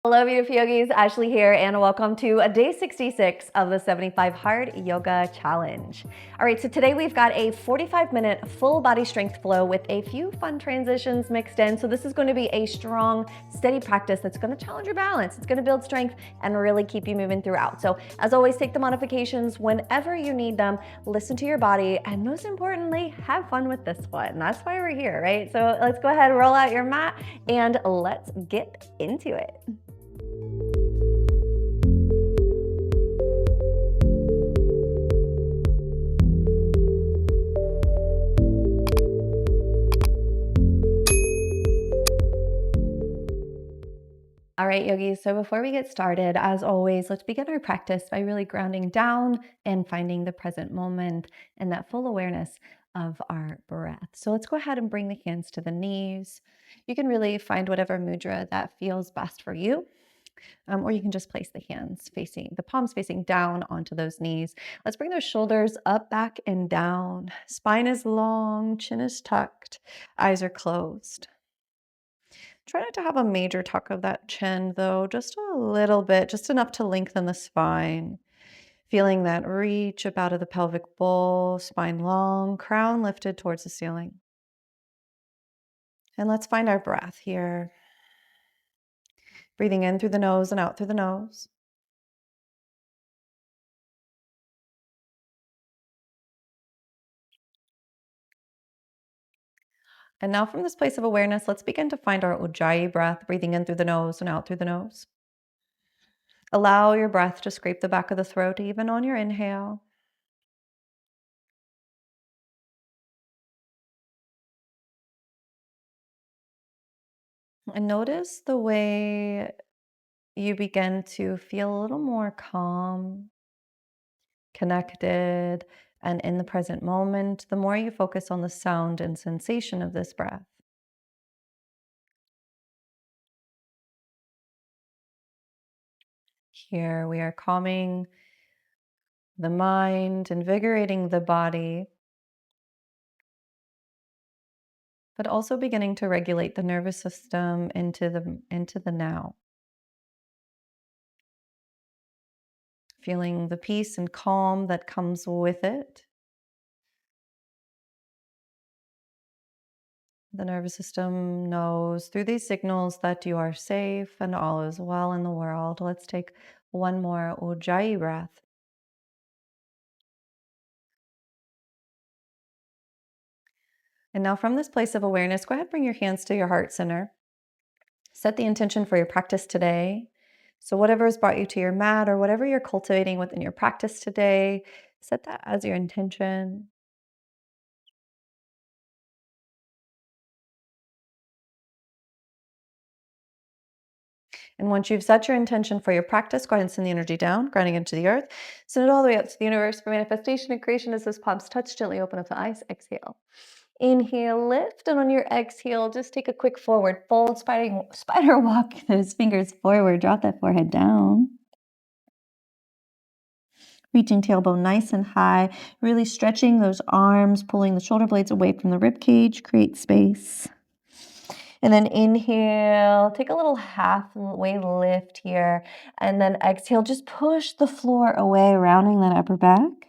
Hello, beautiful yogis. Ashley here, and welcome to a day 66 of the 75 Hard Yoga Challenge. All right, so today we've got a 45-minute full body strength flow with a few fun transitions mixed in. So this is going to be a strong, steady practice that's going to challenge your balance. It's going to build strength and really keep you moving throughout. So as always, take the modifications whenever you need them, listen to your body, and most importantly, have fun with this one. That's why we're here, right? So let's go ahead, roll out your mat, and let's get into it. All right, yogis, so before we get started, as always, let's begin our practice by really grounding down and finding the present moment and that full awareness of our breath. So let's go ahead and bring the hands to the knees. You can really find whatever mudra that feels best for you. Or you can just place the palms facing down onto those knees. Let's bring those shoulders up, back, and down. Spine is long, chin is tucked, eyes are closed. Try not to have a major tuck of that chin though, just a little bit, just enough to lengthen the spine. Feeling that reach up out of the pelvic bowl, spine long, crown lifted towards the ceiling. And let's find our breath here. Breathing in through the nose and out through the nose. And now from this place of awareness, let's begin to find our Ujjayi breath, breathing in through the nose and out through the nose. Allow your breath to scrape the back of the throat even on your inhale. And notice the way you begin to feel a little more calm, connected, and in the present moment, the more you focus on the sound and sensation of this breath. Here we are calming the mind, invigorating the body, but also beginning to regulate the nervous system into the now. Feeling the peace and calm that comes with it. The nervous system knows through these signals that you are safe and all is well in the world. Let's take one more Ujjayi breath. And now from this place of awareness, go ahead, bring your hands to your heart center. Set the intention for your practice today. So whatever has brought you to your mat or whatever you're cultivating within your practice today, set that as your intention. And once you've set your intention for your practice, go ahead and send the energy down, grounding into the earth. Send it all the way up to the universe for manifestation and creation as those palms touch. Gently open up the eyes. Exhale. Inhale, lift, and on your exhale, just take a quick forward fold, spider walk those fingers forward, drop that forehead down. Reaching tailbone nice and high, really stretching those arms, pulling the shoulder blades away from the rib cage, create space. And then inhale, take a little halfway lift here, and then exhale, just push the floor away, rounding that upper back.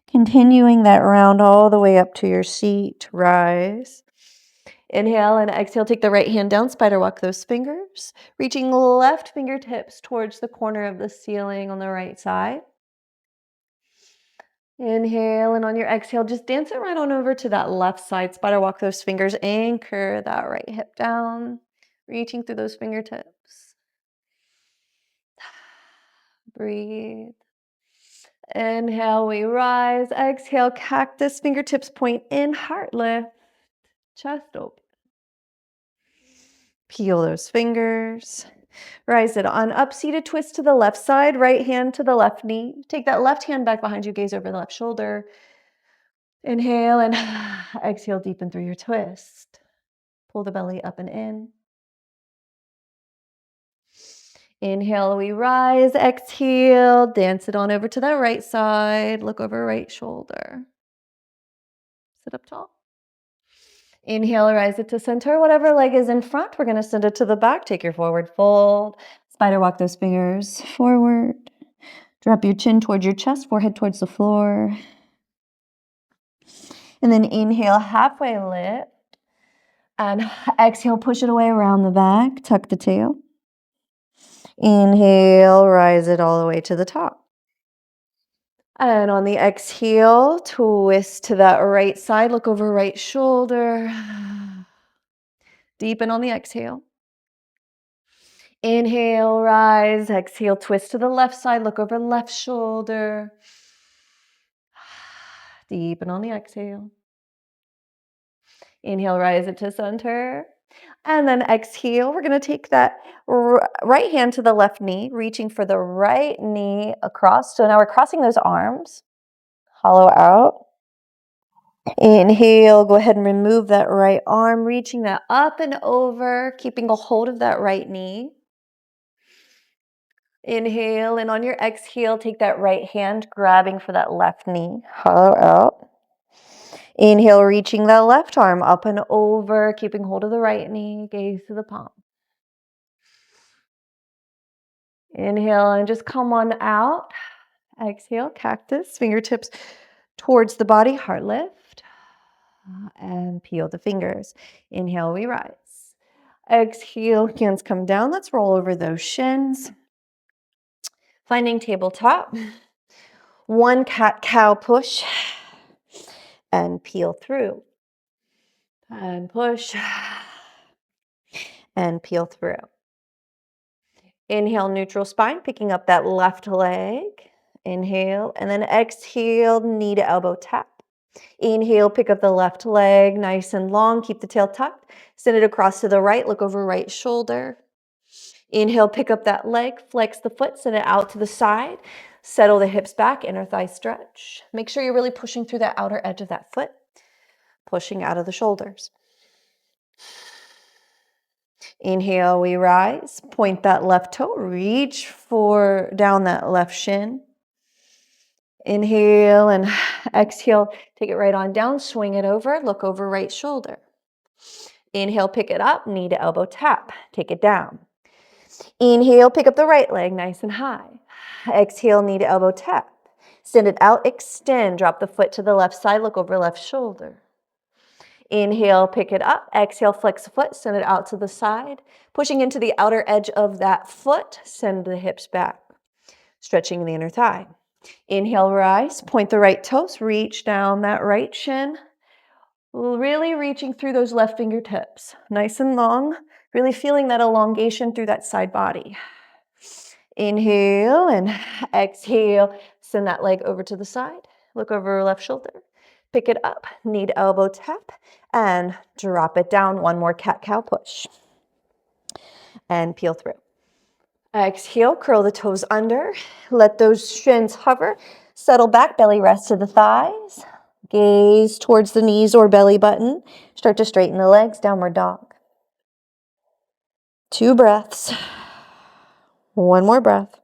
Continuing that round all the way up to your seat, rise. Inhale and exhale, take the right hand down, spider walk those fingers, reaching left fingertips towards the corner of the ceiling on the right side. Inhale, and on your exhale, just dance it right on over to that left side. Spider walk those fingers, anchor that right hip down, reaching through those fingertips. Breathe. Inhale, we rise. Exhale, cactus, fingertips point in, heart lift, chest open. Peel those fingers. Rise it on up, seated twist to the left side, right hand to the left knee. Take that left hand back behind you, gaze over the left shoulder. Inhale and exhale, deepen through your twist. Pull the belly up and in. Inhale, we rise. Exhale, dance it on over to the right side. Look over right shoulder. Sit up tall. Inhale, rise it to center. Whatever leg is in front, we're going to send it to the back. Take your forward fold. Spider walk those fingers forward. Drop your chin towards your chest, forehead towards the floor. And then inhale, halfway lift. And exhale, push it away around the back, tuck the tail. Inhale, rise it all the way to the top. And on the exhale, twist to that right side, look over right shoulder. Deepen on the exhale. Inhale, rise. Exhale, twist to the left side, look over left shoulder. Deepen on the exhale. Inhale, rise it to center. And then exhale, we're going to take that right hand to the left knee, reaching for the right knee across. So now we're crossing those arms. Hollow out. Inhale, go ahead and remove that right arm, reaching that up and over, keeping a hold of that right knee. Inhale, and on your exhale, take that right hand, grabbing for that left knee. Hollow out. Inhale, reaching that left arm up and over, keeping hold of the right knee, gaze to the palm. Inhale, and just come on out. Exhale, cactus, fingertips towards the body, heart lift. And peel the fingers. Inhale, we rise. Exhale, hands come down. Let's roll over those shins. Finding tabletop. One cat-cow push. And peel through. And push. And peel through. Inhale, neutral spine, picking up that left leg. Inhale, and then exhale, knee to elbow tap. Inhale, pick up the left leg, nice and long, keep the tail tucked. Send it across to the right, look over right shoulder. Inhale, pick up that leg, flex the foot, send it out to the side. Settle the hips back, inner thigh stretch. Make sure you're really pushing through that outer edge of that foot, pushing out of the shoulders. Inhale, we rise. Point that left toe, reach for down that left shin. Inhale and exhale, take it right on down, swing it over, look over right shoulder. Inhale, pick it up, knee to elbow tap, take it down. Inhale, pick up the right leg nice and high. Exhale, knee to elbow tap. Send it out, extend, drop the foot to the left side, look over left shoulder. Inhale, pick it up. Exhale, flex the foot, send it out to the side. Pushing into the outer edge of that foot, send the hips back. Stretching the inner thigh. Inhale, rise, point the right toes, reach down that right shin. Really reaching through those left fingertips. Nice and long, really feeling that elongation through that side body. Inhale and exhale, send that leg over to the side. Look over left shoulder. Pick it up, knee to elbow tap, and drop it down. One more cat-cow push. And peel through. Exhale, curl the toes under. Let those shins hover. Settle back, belly rest to the thighs. Gaze towards the knees or belly button. Start to straighten the legs, downward dog. 2 breaths. 1 more breath.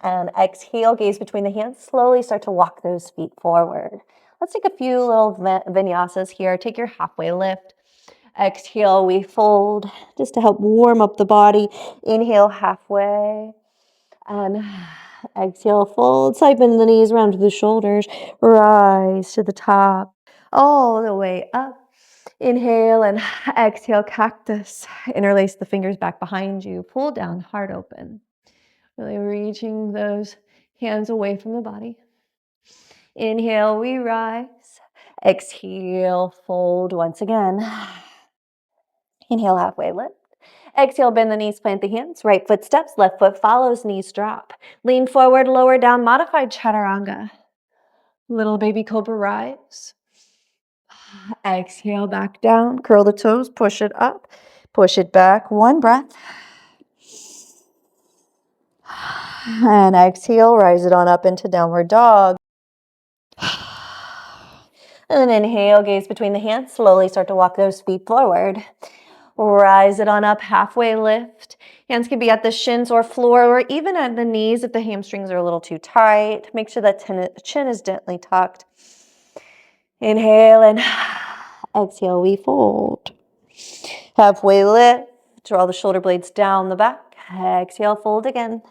And exhale, gaze between the hands. Slowly start to walk those feet forward. Let's take a few little vinyasas here. Take your halfway lift. Exhale, we fold just to help warm up the body. Inhale, halfway. And exhale, fold. Side bend the knees, round to the shoulders. Rise to the top. All the way up. Inhale and exhale, cactus. Interlace the fingers back behind you. Pull down, heart open. Really reaching those hands away from the body. Inhale, we rise. Exhale, fold once again. Inhale, halfway lift. Exhale, bend the knees, plant the hands. Right foot steps, left foot follows, knees drop. Lean forward, lower down, modified chaturanga. Little baby cobra rise. Exhale, back down. Curl the toes, push it up. Push it back. 1 breath. And exhale, rise it on up into downward dog. And then inhale, gaze between the hands. Slowly start to walk those feet forward. Rise it on up, halfway lift. Hands can be at the shins or floor, or even at the knees if the hamstrings are a little too tight. Make sure that chin is gently tucked. Inhale and exhale, we fold. Halfway lift. Draw the shoulder blades down the back. Exhale, fold again.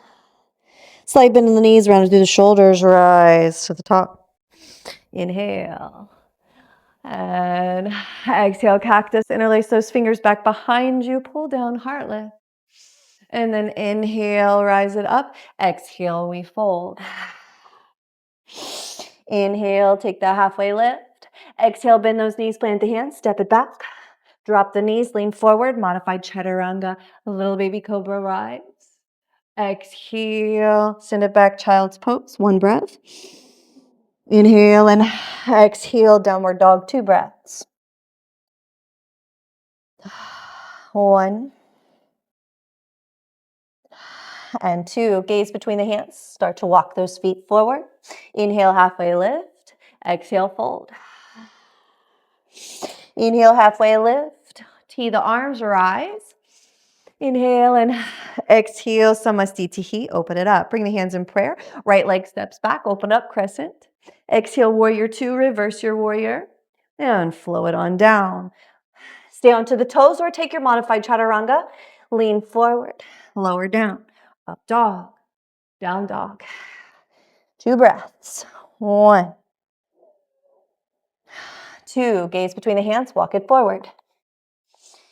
Slight bend in the knees, round through the shoulders, rise to the top. Inhale. And exhale, cactus. Interlace those fingers back behind you. Pull down, heart lift. And then inhale, rise it up. Exhale, we fold. Inhale, take that halfway lift. Exhale, bend those knees, plant the hands, step it back. Drop the knees, lean forward, modified chaturanga, little baby cobra rise. Exhale, send it back, child's pose, 1 breath. Inhale and exhale, downward dog, 2 breaths. 1 and 2. Gaze between the hands. Start to walk those feet forward. Inhale, halfway lift. Exhale, fold. Inhale, halfway lift. Tee the arms, rise. Inhale and exhale, Samastitihi. Open it up. Bring the hands in prayer. Right leg steps back. Open up, crescent. Exhale, warrior 2. Reverse your warrior. And flow it on down. Stay onto the toes or take your modified chaturanga. Lean forward. Lower down. Up dog. Down dog. 2 breaths. 1, 2. Gaze between the hands. Walk it forward.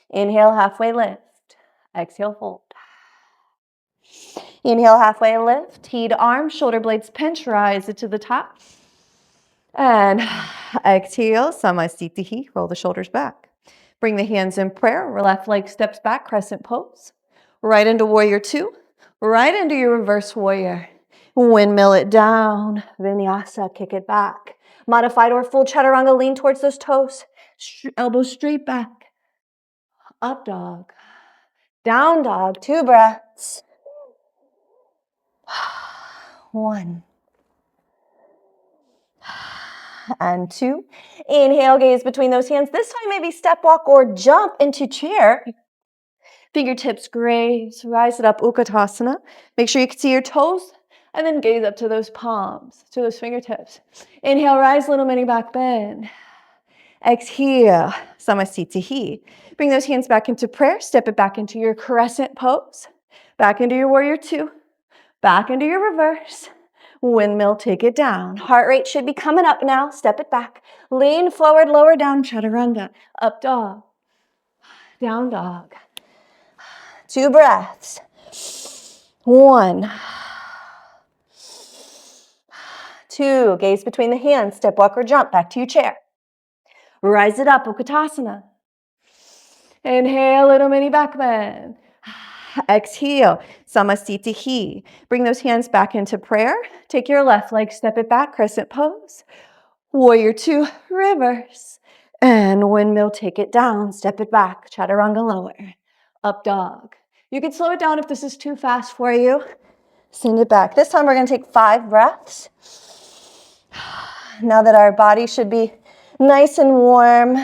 Inhale, halfway lift. Exhale, fold. Inhale, halfway lift. Teed arms, shoulder blades pinch, rise it to the top. And exhale, Samastitihi. Roll the shoulders back. Bring the hands in prayer. Left leg steps back, crescent pose. Right into warrior 2. Right into your reverse warrior. Windmill it down. Vinyasa, kick it back. Modified or full chaturanga, lean towards those toes. Elbows straight back. Up dog. Down dog. 2 breaths. 1 and 2. Inhale, gaze between those hands. This time maybe step, walk, or jump into chair. Fingertips graze. Rise it up, Utkatasana. Make sure you can see your toes. And then gaze up to those palms, to those fingertips. Inhale, rise, little mini back bend. Exhale, Samastitihi. Bring those hands back into prayer. Step it back into your crescent pose. Back into your warrior 2. Back into your reverse. Windmill, take it down. Heart rate should be coming up now. Step it back. Lean forward, lower down, chaturanga. Up dog. Down dog. 2 breaths. 1, 2. Gaze between the hands. Step, walk, or jump. Back to your chair. Rise it up, Utkatasana. Inhale, little mini back bend. Exhale, Samastitihi. Bring those hands back into prayer. Take your left leg, step it back, crescent pose. Warrior 2, reverse. And windmill, take it down, step it back, chaturanga lower. Up dog. You can slow it down if this is too fast for you. Send it back. This time we're going to take 5 breaths. Now that our body should be nice and warm.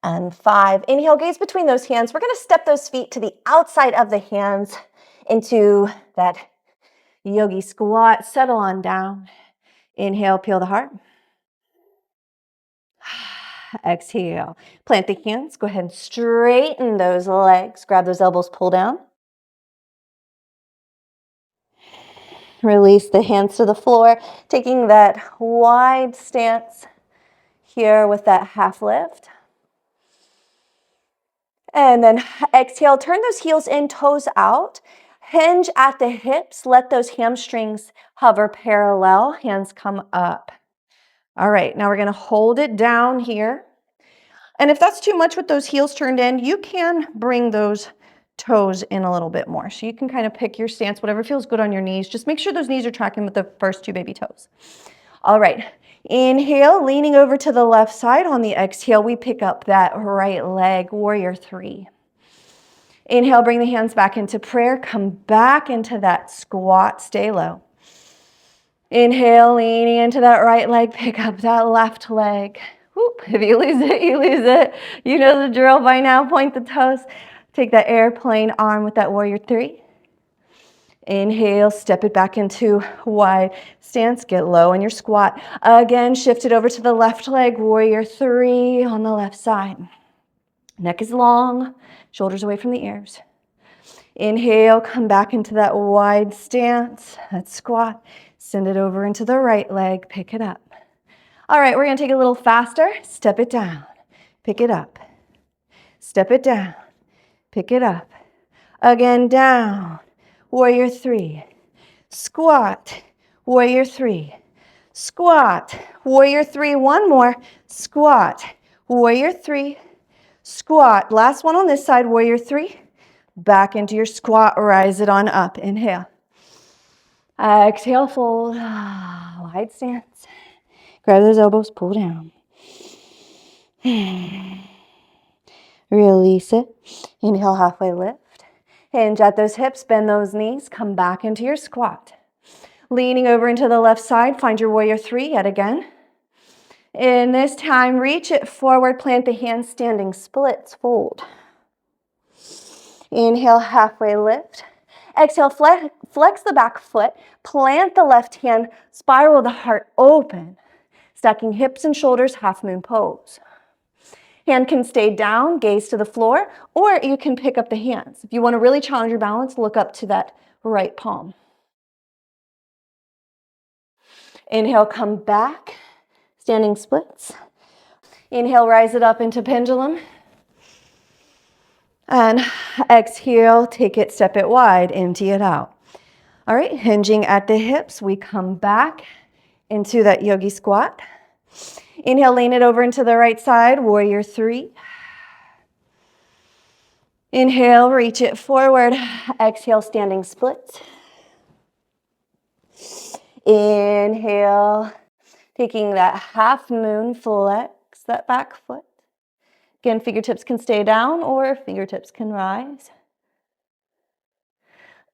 And 5. Inhale, gaze between those hands. We're going to step those feet to the outside of the hands into that yogi squat. Settle on down. Inhale, peel the heart. Exhale. Plant the hands. Go ahead and straighten those legs. Grab those elbows, pull down. Release the hands to the floor, taking that wide stance here with that half lift. And then exhale, turn those heels in, toes out. Hinge at the hips. Let those hamstrings hover parallel. Hands come up. All right, now we're going to hold it down here. And if that's too much with those heels turned in, you can bring those toes in a little bit more. So you can kind of pick your stance, whatever feels good on your knees. Just make sure those knees are tracking with the first 2 baby toes. All right, inhale, leaning over to the left side. On the exhale, we pick up that right leg, warrior 3. Inhale, bring the hands back into prayer. Come back into that squat, stay low. Inhale, leaning into that right leg, pick up that left leg. Whoop. If you lose it, you lose it. You know the drill by now. Point the toes. Take that airplane arm with that warrior 3. Inhale, step it back into wide stance. Get low in your squat. Again, shift it over to the left leg. Warrior 3 on the left side. Neck is long, shoulders away from the ears. Inhale, come back into that wide stance, that squat. Send it over into the right leg, pick it up. All right, we're gonna take it a little faster. Step it down, pick it up. Step it down, pick it up. Again, down, warrior 3. Squat, warrior 3. Squat, warrior 3. One more, squat, warrior 3. Squat, last one on this side, warrior 3. Back into your squat, rise it on up. Inhale. Exhale, fold. Wide stance. Grab those elbows, pull down. Release it. Inhale, halfway lift. Hinge at those hips, bend those knees. Come back into your squat. Leaning over into the left side, find your warrior 3 yet again. In this time, reach it forward, plant the hands, standing splits, fold. Inhale, halfway lift. Exhale, flex the back foot, plant the left hand, spiral the heart open, stacking hips and shoulders, half moon pose. Hand can stay down, gaze to the floor, or you can pick up the hands. If you want to really challenge your balance, look up to that right palm. Inhale, come back, standing splits. Inhale, rise it up into pendulum. And exhale, take it, step it wide, empty it out. All right, hinging at the hips, we come back into that yogi squat. Inhale, lean it over into the right side, warrior 3. Inhale, reach it forward. Exhale, standing splits. Inhale, taking that half moon, flex that back foot. Again, fingertips can stay down or fingertips can rise.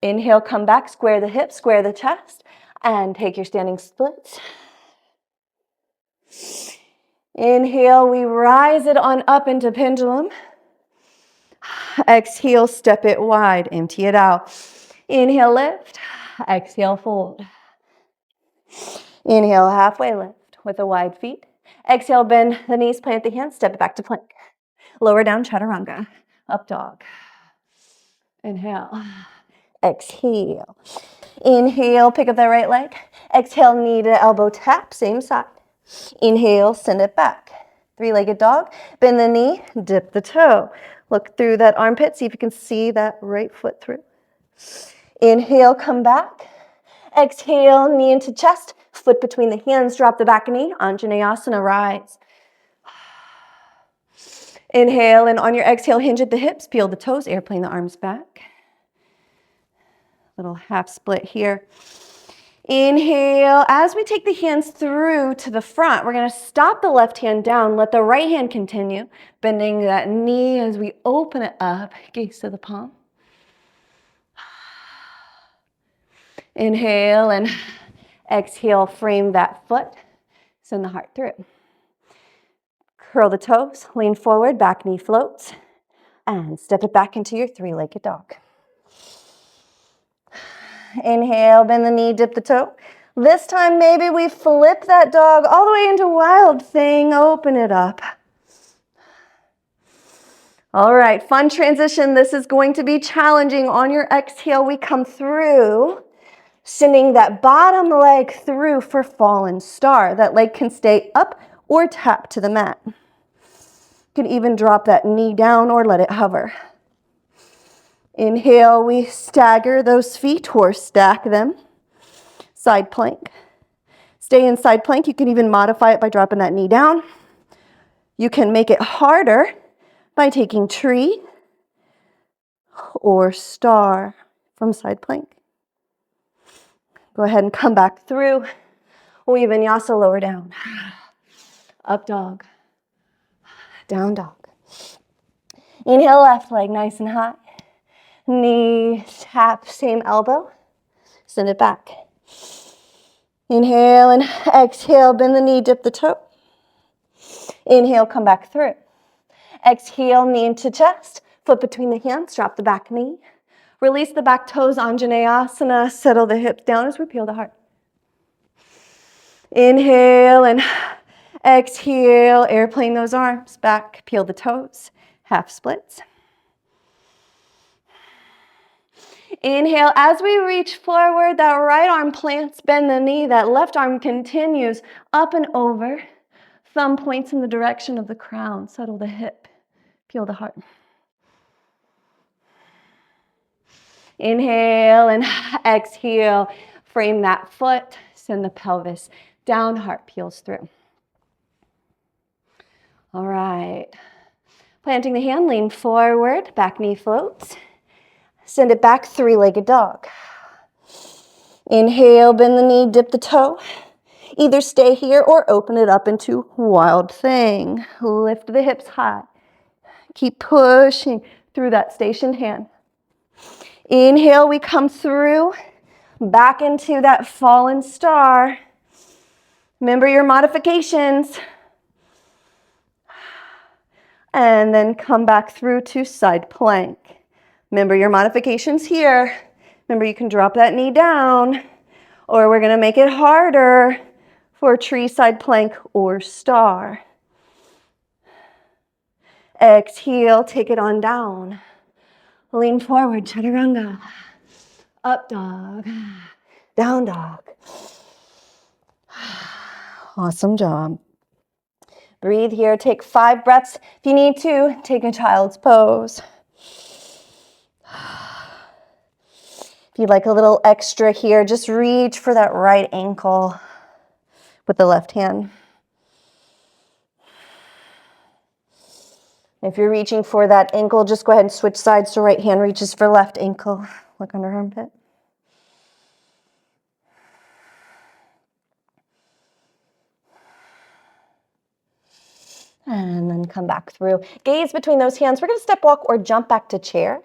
Inhale, come back, square the hips, square the chest, and take your standing splits. Inhale, we rise it on up into pendulum. Exhale, step it wide, empty it out. Inhale, lift. Exhale, fold. Inhale, halfway lift with the wide feet. Exhale, bend the knees, plant the hands, step it back to plank. Lower down, chaturanga, up dog. Inhale. Exhale. Inhale, pick up that right leg. Exhale, knee to elbow tap, same side. Inhale, send it back. Three-legged dog. Bend the knee, dip the toe. Look through that armpit, see if you can see that right foot through. Inhale, come back. Exhale, knee into chest, foot between the hands, drop the back knee, Anjaneyasana, rise. Inhale, and on your exhale, hinge at the hips, peel the toes, airplane the arms back. Little half split here. Inhale, as we take the hands through to the front, we're gonna stop the left hand down, let the right hand continue, bending that knee as we open it up, gaze to the palm. Inhale and exhale, frame that foot, send the heart through. Curl the toes, lean forward, back knee floats, and step it back into your three-legged dog. Inhale, bend the knee, dip the toe. This time, maybe we flip that dog all the way into wild thing, open it up. All right, fun transition. This is going to be challenging. On your exhale, we come through, sending that bottom leg through for fallen star. That leg can stay up or tap to the mat. You can even drop that knee down or let it hover. Inhale, we stagger those feet or stack them. Side plank. Stay in side plank. You can even modify it by dropping that knee down. You can make it harder by taking tree or star from side plank. Go ahead and come back through. Weave vinyasa, lower down. Up dog. Down dog. Inhale, left leg nice and high. Knee tap, same elbow. Send it back. Inhale and exhale, bend the knee, dip the toe. Inhale, come back through. Exhale, knee into chest, foot between the hands, drop the back knee. Release the back toes, Anjaneyasana. Settle the hips down as we peel the heart. Inhale and exhale. Airplane those arms back. Peel the toes. Half splits. Inhale, as we reach forward, that right arm plants, bend the knee, that left arm continues up and over. Thumb points in the direction of the crown. Settle the hip, peel the heart. Inhale and exhale. Frame that foot, send the pelvis down, heart peels through. All right. Planting the hand, lean forward, back knee floats. Send it back, three-legged dog. Inhale, bend the knee, dip the toe. Either stay here or open it up into wild thing. Lift the hips high. Keep pushing through that stationed hand. Inhale, we come through, back into that fallen star. Remember your modifications. And then come back through to side plank. Remember your modifications here. Remember you can drop that knee down, or we're gonna make it harder for tree, side plank, or star. Exhale, take it on down. Lean forward, chaturanga. Up dog, down dog. Awesome job. Breathe here, take 5 breaths. If you need to, take a child's pose. If you'd like a little extra here, just reach for that right ankle with the left hand. If you're reaching for that ankle, just go ahead and switch sides so right hand reaches for left ankle. Look under armpit. And then come back through. Gaze between those hands. We're going to step walk or jump back to chair.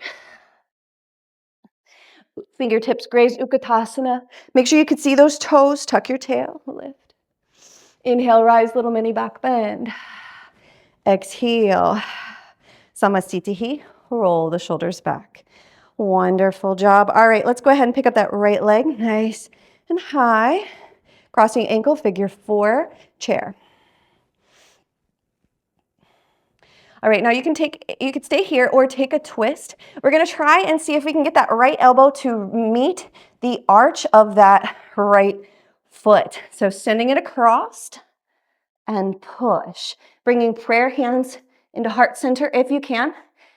Fingertips graze Utkatasana. Make sure you can see those toes. Tuck your tail. Lift. Inhale, rise, little mini back bend. Exhale. Samasthiti. Roll the shoulders back. Wonderful job. All right, let's go ahead and pick up that right leg. Nice and high. Crossing ankle, figure 4, chair. All right, now you can stay here or take a twist. We're gonna try and see if we can get that right elbow to meet the arch of that right foot. So sending it across and push. Bringing prayer hands into heart center if you can.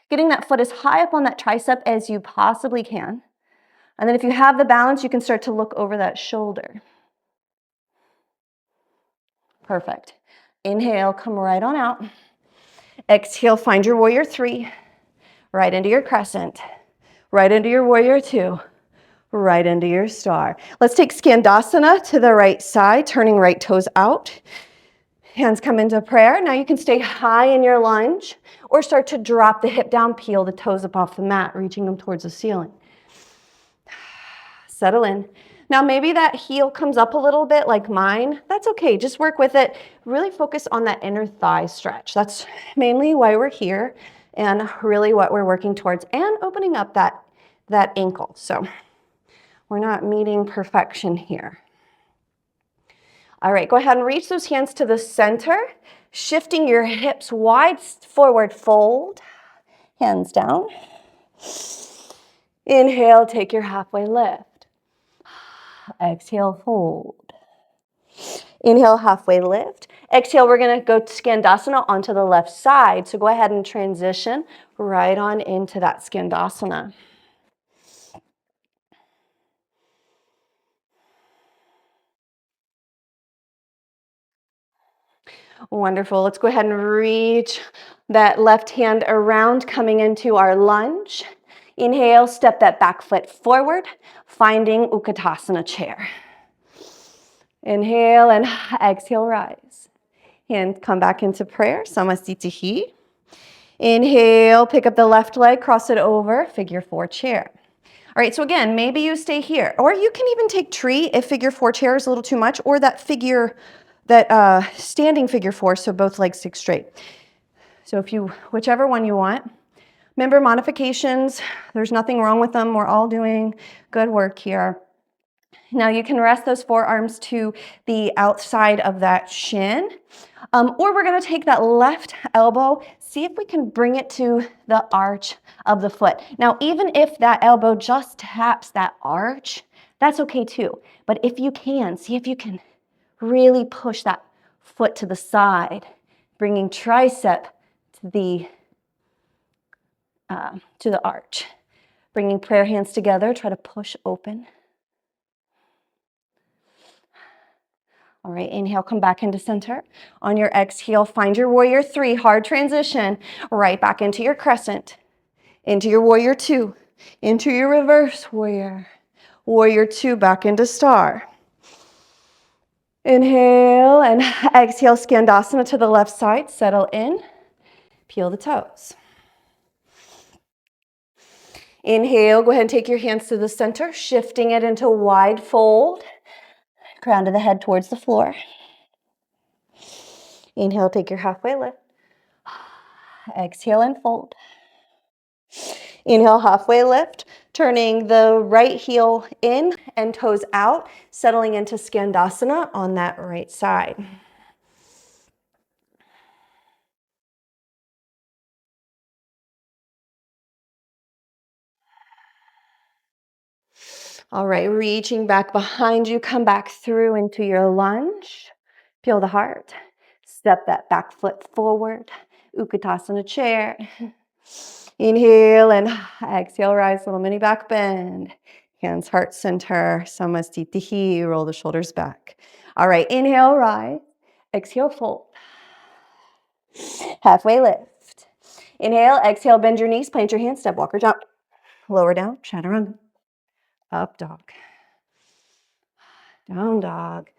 Getting that foot as high up on that tricep as you possibly can. And then if you have the balance, you can start to look over that shoulder. Perfect. Inhale, come right on out. Exhale, find your warrior 3, right into your crescent, right into your warrior 2, right into your star. Let's take Skandasana to the right side, turning right toes out. Hands come into prayer. Now you can stay high in your lunge or start to drop the hip down, peel the toes up off the mat, reaching them towards the ceiling. Settle in. Now maybe that heel comes up a little bit like mine. That's okay, just work with it. Really focus on that inner thigh stretch. That's mainly why we're here and really what we're working towards, and opening up that ankle. So we're not meeting perfection here. All right, go ahead and reach those hands to the center, shifting your hips wide forward, fold, hands down. Inhale, take your halfway lift. Exhale, fold. Inhale, halfway lift. Exhale, we're gonna go Skandasana onto the left side. So go ahead and transition right on into that Skandasana. Wonderful. Let's go ahead and reach that left hand around, coming into our lunge. Inhale, step that back foot forward, finding Utkatasana chair. Inhale and exhale, rise. And come back into prayer, Samasthiti. Inhale, pick up the left leg, cross it over, figure 4 chair. All right, so again, maybe you stay here, or you can even take tree if figure 4 chair is a little too much, or that standing figure 4, so both legs stick straight. So whichever one you want. Remember, modifications, there's nothing wrong with them. We're all doing good work here. Now you can rest those forearms to the outside of that shin. Or we're gonna take that left elbow, see if we can bring it to the arch of the foot. Now, even if that elbow just taps that arch, that's okay too. But if you can, see if you can really push that foot to the side, bringing tricep to the arch. Bringing prayer hands together, try to push open. All right, inhale, come back into center. On your exhale, find your warrior three, hard transition, right back into your crescent, into your warrior two, into your reverse warrior, warrior two, back into star. Inhale and exhale, Skandasana to the left side, settle in, peel the toes. Inhale, go ahead and take your hands to the center, shifting it into wide fold, crown of the head towards the floor. Inhale, take your halfway lift. Exhale and fold. Inhale, halfway lift, turning the right heel in and toes out, settling into Skandasana on that right side. All right, reaching back behind you, come back through into your lunge. Peel the heart. Step that back foot forward. Utkatasana chair. Inhale and exhale, rise, little mini back bend. Hands heart center, Samastitihi, roll the shoulders back. All right, inhale, rise. Exhale, fold. Halfway lift. Inhale, exhale, bend your knees, plant your hands, step, walk or jump. Lower down, chaturanga. Up dog. Down dog.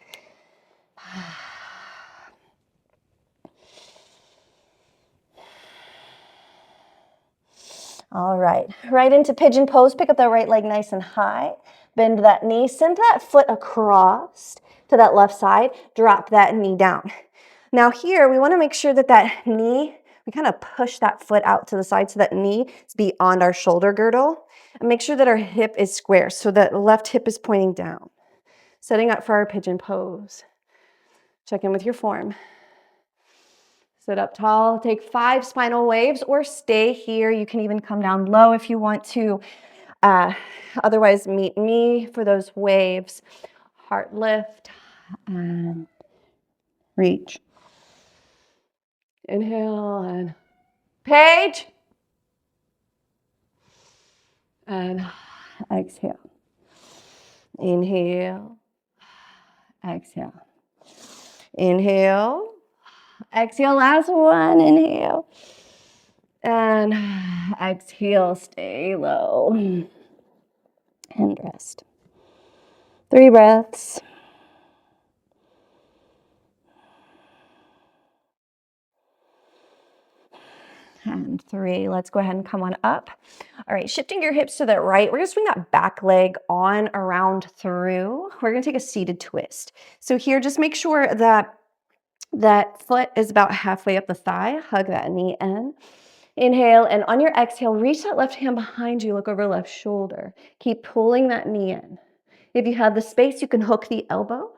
All right into pigeon pose. Pick up that right leg nice and high. Bend that knee, send that foot across to that left side. Drop that knee down. Now here, we want to make sure that that knee, we kind of push that foot out to the side so that knee is beyond our shoulder girdle. And make sure that our hip is square so that left hip is pointing down. Setting up for our pigeon pose. Check in with your form. Sit up tall, take 5 spinal waves or stay here. You can even come down low if you want to. Otherwise, meet me for those waves. Heart lift and reach. Inhale and page. And exhale. Inhale. Exhale. Inhale. Exhale, last one, inhale. And exhale, stay low. And rest. 3 breaths. And 3, let's go ahead and come on up. All right, shifting your hips to the right, we're gonna swing that back leg on, around, through. We're gonna take a seated twist. So here, just make sure that that foot is about halfway up the thigh. Hug that knee in. Inhale, and on your exhale, reach that left hand behind you, look over left shoulder. Keep pulling that knee in. If you have the space, you can hook the elbow.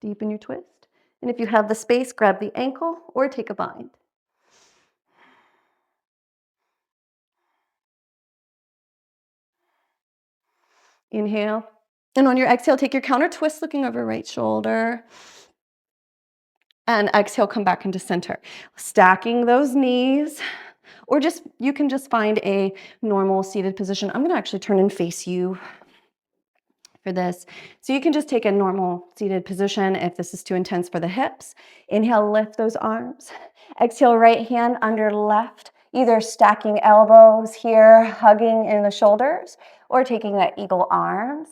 Deepen your twist. And if you have the space, grab the ankle or take a bind. Inhale. And on your exhale, take your counter twist, looking over right shoulder. And exhale, come back into center. Stacking those knees. Or just, you can just find a normal seated position. I'm gonna actually turn and face you for this. So you can just take a normal seated position if this is too intense for the hips. Inhale, lift those arms. Exhale, right hand under left, either stacking elbows here, hugging in the shoulders, or taking that eagle arms.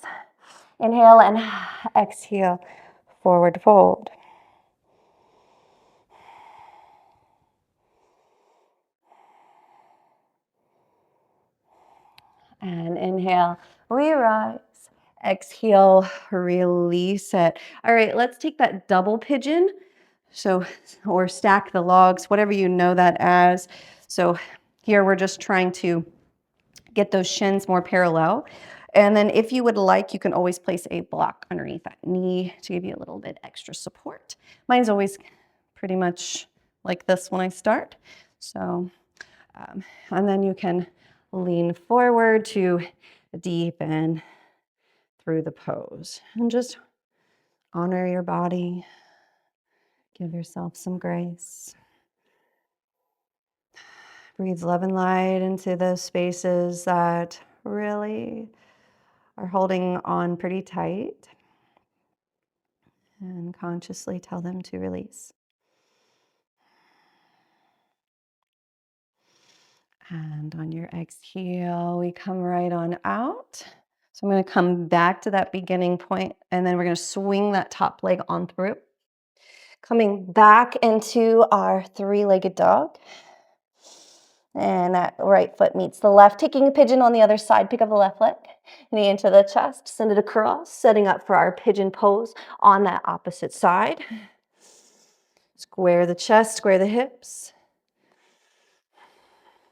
Inhale and exhale, forward fold. And inhale, we rise. Exhale, release it. All right, let's take that double pigeon. So, or stack the logs, whatever you know that as. So Here we're just trying to get those shins more parallel. And then if you would like, you can always place a block underneath that knee to give you a little bit extra support. Mine's always pretty much like this when I start. So, and then you can lean forward to deepen through the pose and just honor your body. Give yourself some grace. Breathe love and light into those spaces that really are holding on pretty tight, and consciously tell them to release. And on your exhale, we come right on out. So I'm going to come back to that beginning point, and then we're going to swing that top leg on through. Coming back into our three-legged dog. And that right foot meets the left. Taking a pigeon on the other side, pick up the left leg, knee into the chest, send it across, setting up for our pigeon pose on that opposite side. Square the chest, square the hips.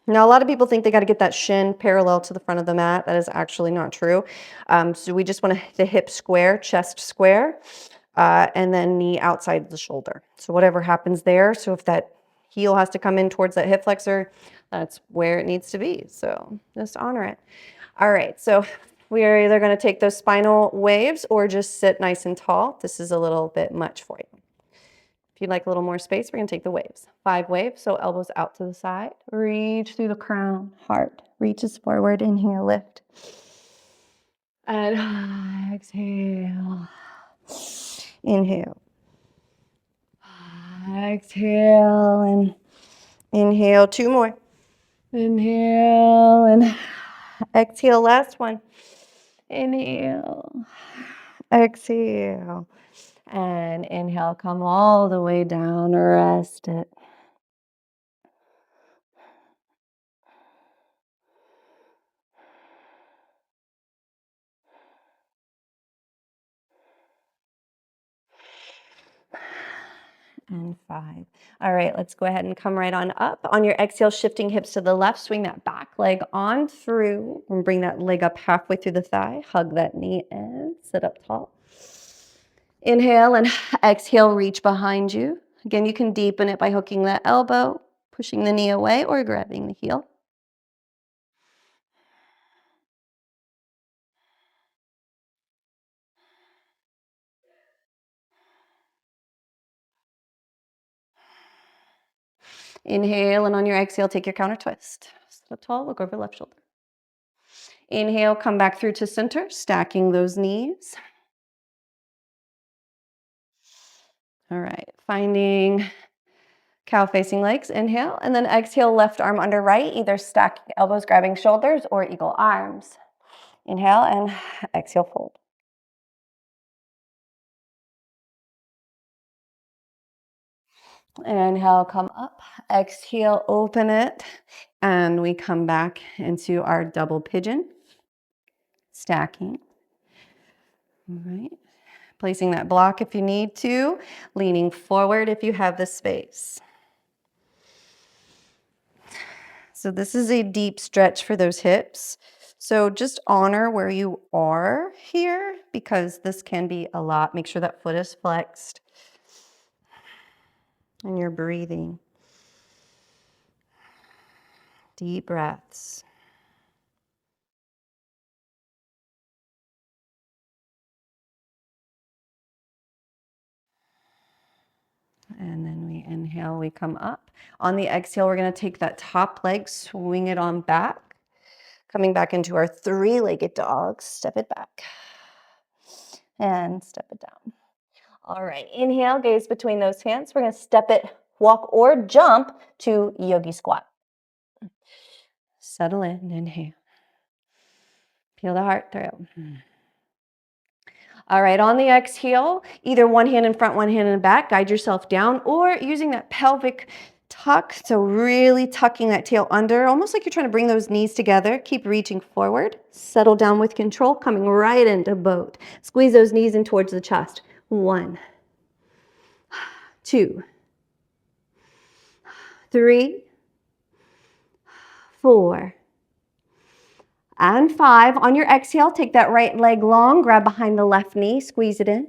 Now, a lot of people think they got to get that shin parallel to the front of the mat. That is actually not true. So we just want the hip square, chest square, and then knee outside the shoulder. So whatever happens there. So if that heel has to come in towards that hip flexor, that's where it needs to be. So just honor it. All right. So we are either going to take those spinal waves or just sit nice and tall. This is a little bit much for you. If you'd like a little more space, we're going to take the waves. 5 waves, so elbows out to the side. Reach through the crown. Heart reaches forward. Inhale, lift. And exhale. Inhale. Exhale and inhale. 2 more. Inhale and exhale. Last one. Inhale. Exhale. And inhale, come all the way down, rest it. And 5. All right, let's go ahead and come right on up. On your exhale, shifting hips to the left, swing that back leg on through and bring that leg up halfway through the thigh. Hug that knee in, sit up tall. Inhale and exhale, reach behind you. Again, you can deepen it by hooking that elbow, pushing the knee away, or grabbing the heel. Inhale, and on your exhale, take your counter twist. Sit up tall, look over left shoulder. Inhale, come back through to center, stacking those knees. All right, finding cow facing legs, inhale, and then exhale, left arm under right, either stacking elbows, grabbing shoulders, or eagle arms. Inhale and exhale, fold. Inhale, come up, exhale, open it, and we come back into our double pigeon, stacking. All right, placing that block if you need to, leaning forward if you have the space. So this is a deep stretch for those hips. So just honor where you are here because this can be a lot. Make sure that foot is flexed and you're breathing. Deep breaths. And then we inhale, we come up. On the exhale, we're going to take that top leg, swing it on back. Coming back into our three-legged dog. Step it back. And step it down. All right, inhale, gaze between those hands. We're going to step it, walk or jump to yogi squat. Settle in, inhale. Feel the heart through. All right, on the exhale, either one hand in front, one hand in back, guide yourself down, or using that pelvic tuck, so really tucking that tail under, almost like you're trying to bring those knees together. Keep reaching forward, settle down with control, coming right into boat. Squeeze those knees in towards the chest. 1, 2, 3, 4, and 5. On your exhale, take that right leg long, grab behind the left knee, squeeze it in.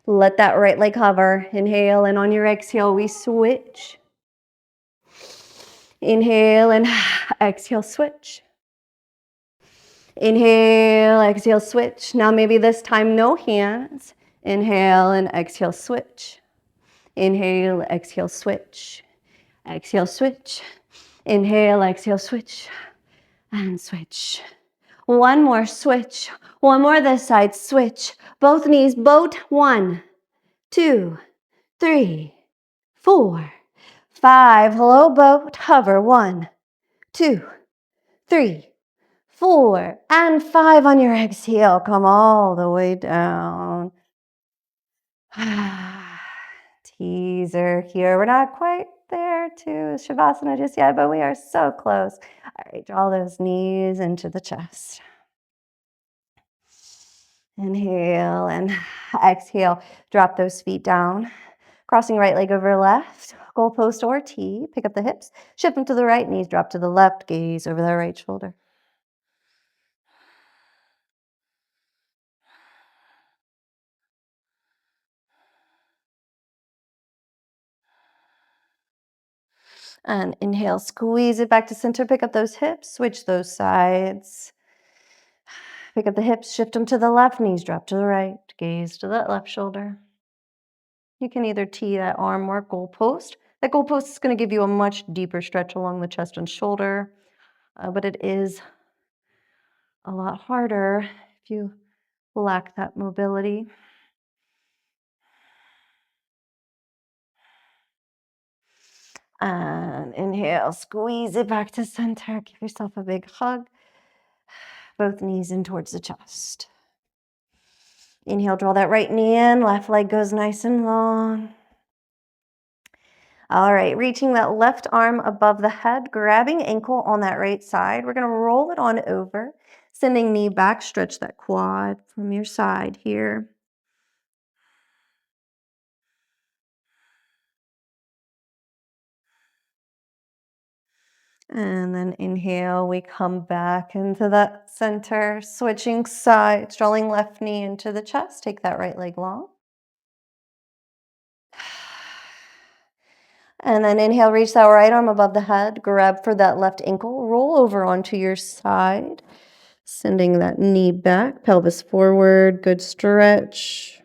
Let that right leg hover. Inhale, and on your exhale, we switch. Inhale and exhale, switch. Inhale, exhale, switch. Now maybe this time no hands. Inhale and exhale, switch. Inhale, exhale, switch. Exhale, switch. Inhale, exhale, switch. And switch. One more, switch. One more this side, switch. Both knees, boat. 1, 2, 3, 4, 5. Low boat, hover. 1, 2, 3, 4, and 5 on your exhale. Come all the way down. Teaser here. We're not quite there to Shavasana just yet, but we are so close. All right, draw those knees into the chest. Inhale and exhale. Drop those feet down. Crossing right leg over left, goalpost or T. Pick up the hips, shift them to the right, knees drop to the left, gaze over the right shoulder. And inhale, squeeze it back to center. Pick up those hips, switch those sides. Pick up the hips, shift them to the left, knees drop to the right, gaze to that left shoulder. You can either T that arm or goalpost. That goalpost is going to give you a much deeper stretch along the chest and shoulder, but it is a lot harder if you lack that mobility. And inhale, squeeze it back to center. Give yourself a big hug. Both knees in towards the chest. Inhale, draw that right knee in. Left leg goes nice and long. All right, reaching that left arm above the head, grabbing ankle on that right side. We're going to roll it on over, sending knee back, stretch that quad from your side here. And then inhale, we come back into that center, switching sides, drawing left knee into the chest. Take that right leg long. And then inhale, reach that right arm above the head, grab for that left ankle, roll over onto your side, sending that knee back, pelvis forward, good stretch.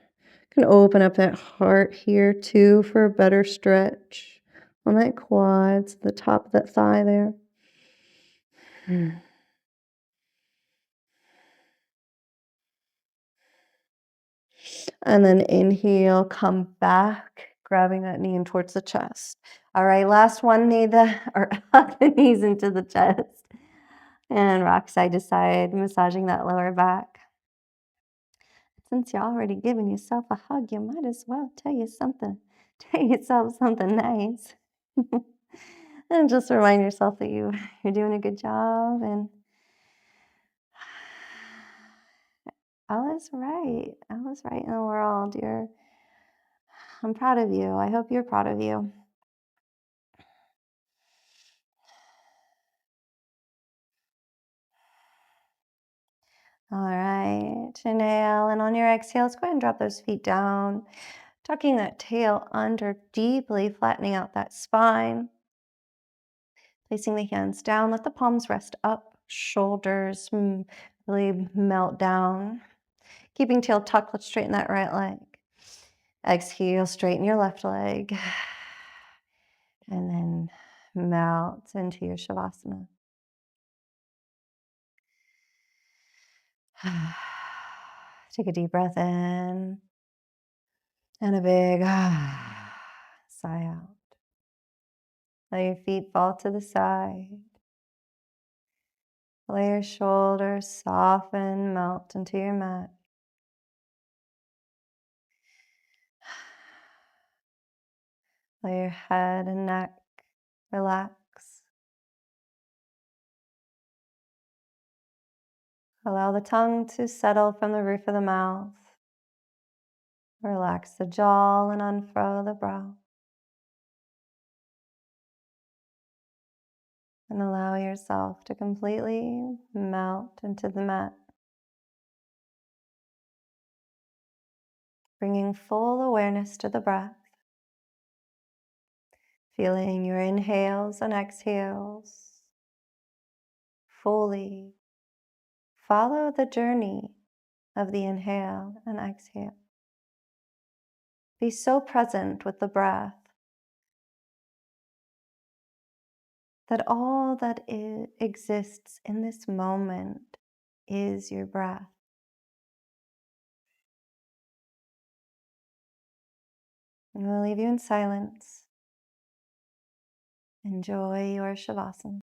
You can open up that heart here too for a better stretch on that quads, the top of that thigh there. And then inhale, come back, grabbing that knee in towards the chest. All right, last one, hug the knees into the chest. And rock side to side, massaging that lower back. Since you're already giving yourself a hug, you might as well tell yourself something nice. And just remind yourself that you're doing a good job and all is right. All is right in the world. I'm proud of you. I hope you're proud of you. All right, inhale, and on your exhales, go ahead and drop those feet down, tucking that tail under deeply, flattening out that spine. Placing the hands down, let the palms rest up, shoulders really melt down. Keeping tail tucked, let's straighten that right leg. Exhale, straighten your left leg. And then melt into your Shavasana. Take a deep breath in and a big sigh out. Let your feet fall to the side. Let your shoulders soften, melt into your mat. Let your head and neck relax. Allow the tongue to settle from the roof of the mouth. Relax the jaw and unfurl the brow. And allow yourself to completely melt into the mat, bringing full awareness to the breath, feeling your inhales and exhales fully. Follow the journey of the inhale and exhale. Be so present with the breath that all that exists in this moment is your breath. And we'll leave you in silence. Enjoy your Shavasana.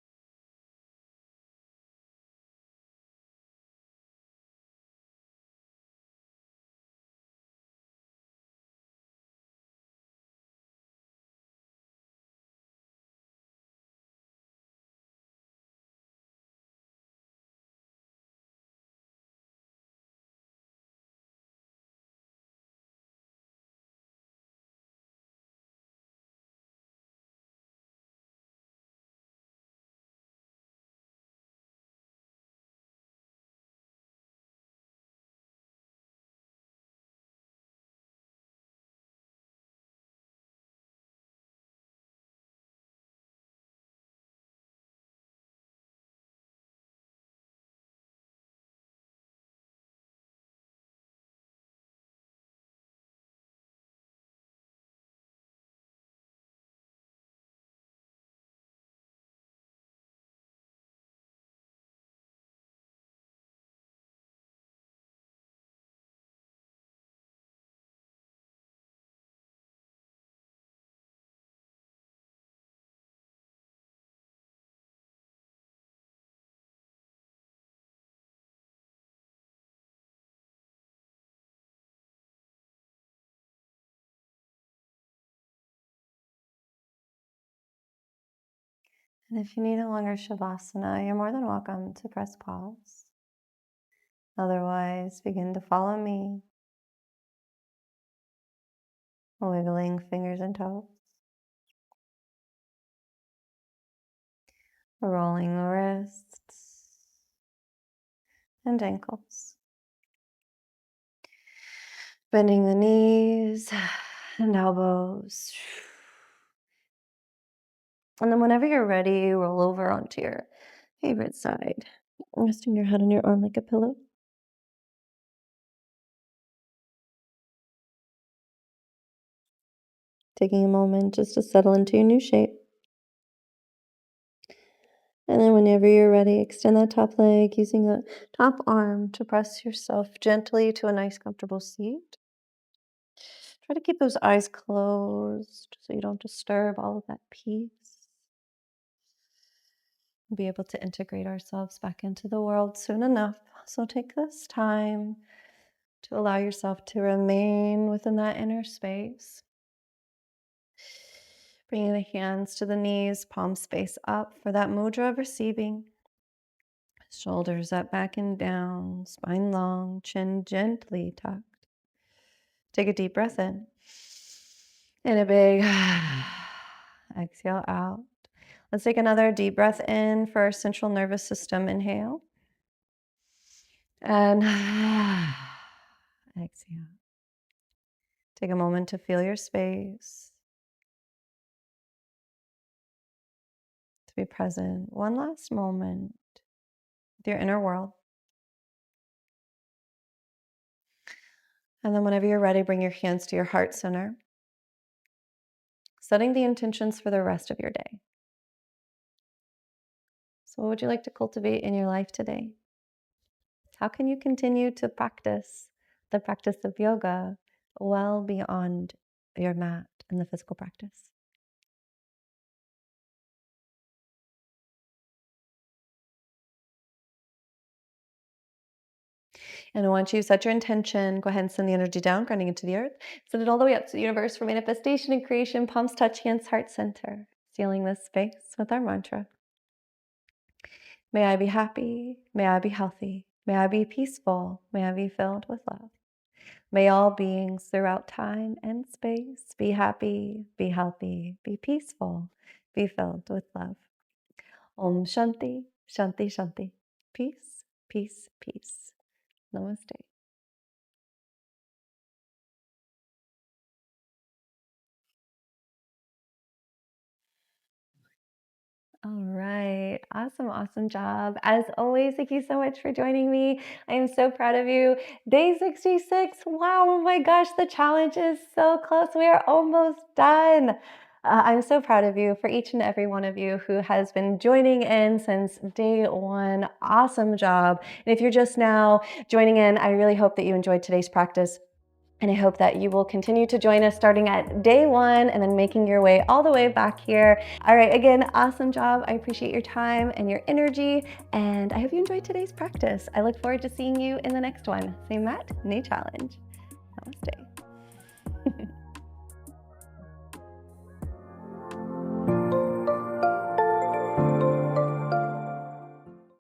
And if you need a longer Shavasana, you're more than welcome to press pause. Otherwise, begin to follow me, wiggling fingers and toes, rolling the wrists and ankles, bending the knees and elbows. And then whenever you're ready, roll over onto your favorite side, resting your head on your arm like a pillow. Taking a moment just to settle into your new shape. And then whenever you're ready, extend that top leg using the top arm to press yourself gently to a nice comfortable seat. Try to keep those eyes closed so you don't disturb all of that peace. We'll be able to integrate ourselves back into the world soon enough. So take this time to allow yourself to remain within that inner space. Bringing the hands to the knees, palms face up for that mudra of receiving. Shoulders up, back and down, spine long, chin gently tucked. Take a deep breath in. And a big exhale out. Let's take another deep breath in for our central nervous system. Inhale. And exhale. Take a moment to feel your space, to be present. One last moment with your inner world. And then whenever you're ready, bring your hands to your heart center, setting the intentions for the rest of your day. So what would you like to cultivate in your life today? How can you continue to practice the practice of yoga well beyond your mat and the physical practice? And once you set your intention, go ahead and send the energy down, grounding into the earth. Send it all the way up to the universe for manifestation and creation. Palms touch, hands, heart center. Sealing this space with our mantra. May I be happy. May I be healthy. May I be peaceful. May I be filled with love. May all beings throughout time and space be happy, be healthy, be peaceful, be filled with love. Om Shanti, Shanti, Shanti. Peace, peace, peace. Namaste. All right. Awesome. Awesome job. As always, thank you so much for joining me. I am so proud of you. Day 66. Wow. Oh my gosh. The challenge is so close. We are almost done. I'm so proud of you for each and every one of you who has been joining in since day one. Awesome job. And if you're just now joining in, I really hope that you enjoyed today's practice. And I hope that you will continue to join us starting at day one and then making your way all the way back here. All right, again, awesome job. I appreciate your time and your energy. And I hope you enjoyed today's practice. I look forward to seeing you in the next one. Same mat, new challenge. Namaste.